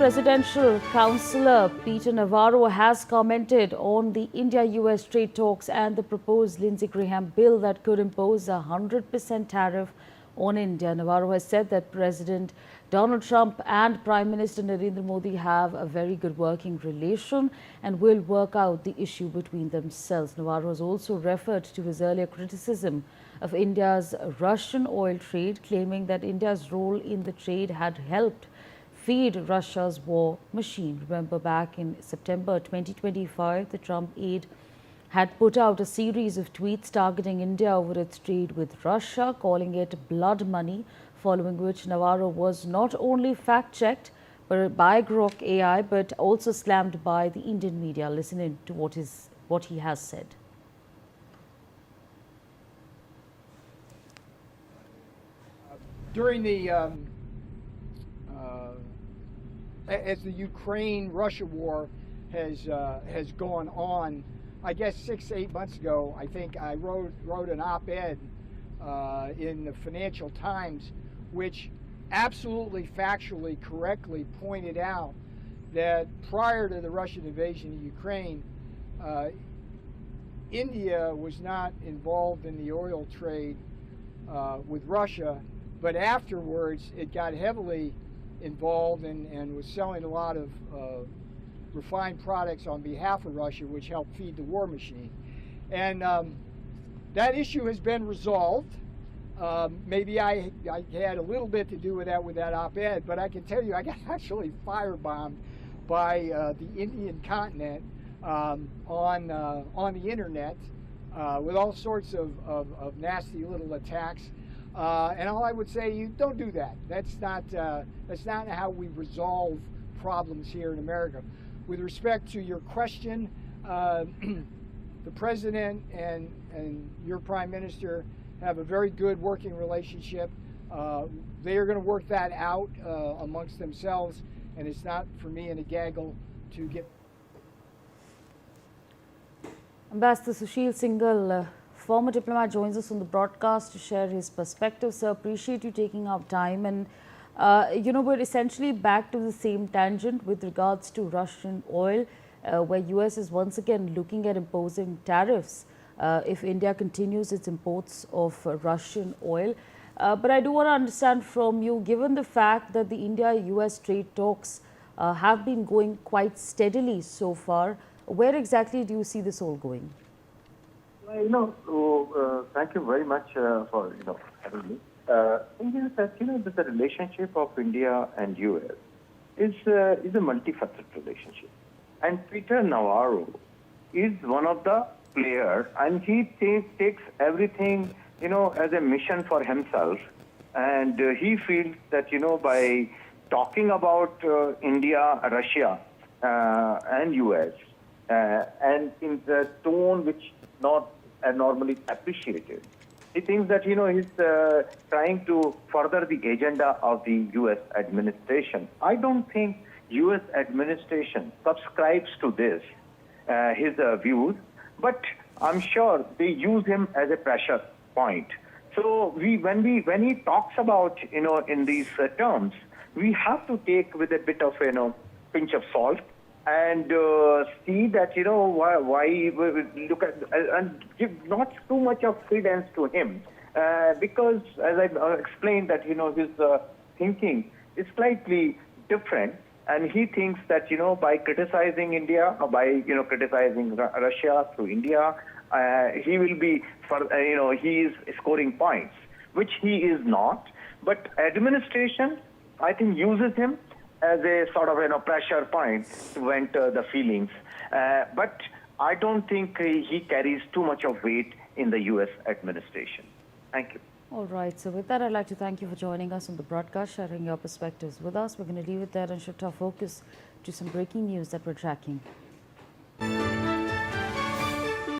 Presidential Counselor Peter Navarro has commented on the India-US trade talks and the proposed Lindsey Graham bill that could impose a 100% tariff on India. Navarro has said that President Donald Trump and Prime Minister Narendra Modi have a very good working relation and will work out the issue between themselves. Navarro has also referred to his earlier criticism of India's Russian oil trade, claiming that India's role in the trade had helped feed Russia's war machine. Remember, back in September 2025, the Trump aide had put out a series of tweets targeting India over its trade with Russia, calling it blood money, following which Navarro was not only fact-checked by Grok AI, but also slammed by the Indian media. Listen in to what he has said. During the as the Ukraine-Russia war has gone on, I guess 6 to 8 months ago, I think I wrote an op-ed in the Financial Times, which absolutely factually correctly pointed out that prior to the Russian invasion of Ukraine, India was not involved in the oil trade with Russia, but afterwards it got heavily involved and was selling a lot of refined products on behalf of Russia, which helped feed the war machine. And that issue has been resolved. Maybe I had a little bit to do with that op-ed, but I can tell you I got actually firebombed by the Indian continent on the internet with all sorts of nasty little attacks. And all I would say, you don't do that. That's not how we resolve problems here in America. With respect to your question, the president and your prime minister have a very good working relationship. They are going to work that out amongst themselves, and it's not for me in a gaggle to get. Ambassador Sushil Singhal, former diplomat, joins us on the broadcast to share his perspective. Sir, appreciate you taking up time. And, we're essentially back to the same tangent with regards to Russian oil, where US is once again looking at imposing tariffs if India continues its imports of Russian oil. But I do want to understand from you, given the fact that the India-US trade talks have been going quite steadily so far, where exactly do you see this all going? Thank you very much for having me. Thing is that that the relationship of India and US is a multifaceted relationship, and Peter Navarro is one of the players, and he takes everything as a mission for himself, and he feels that by talking about India, Russia, and US, and in the tone which not normally appreciated. He thinks that, he's trying to further the agenda of the U.S. administration. I don't think U.S. administration subscribes to this, his views, but I'm sure they use him as a pressure point. So when he talks about, in these terms, we have to take with a bit of, pinch of salt, and see that why we look at and give not too much of credence to him, because as I explained that his thinking is slightly different, and he thinks that by criticizing India or by criticizing Russia through India, he will be he is scoring points, which he is not. But administration, I think, uses him as a sort of pressure point to vent the feelings. But I don't think he carries too much of weight in the U.S. administration. Thank you. All right. So with that, I'd like to thank you for joining us on the broadcast, sharing your perspectives with us. We're going to leave it there and shift our focus to some breaking news that we're tracking.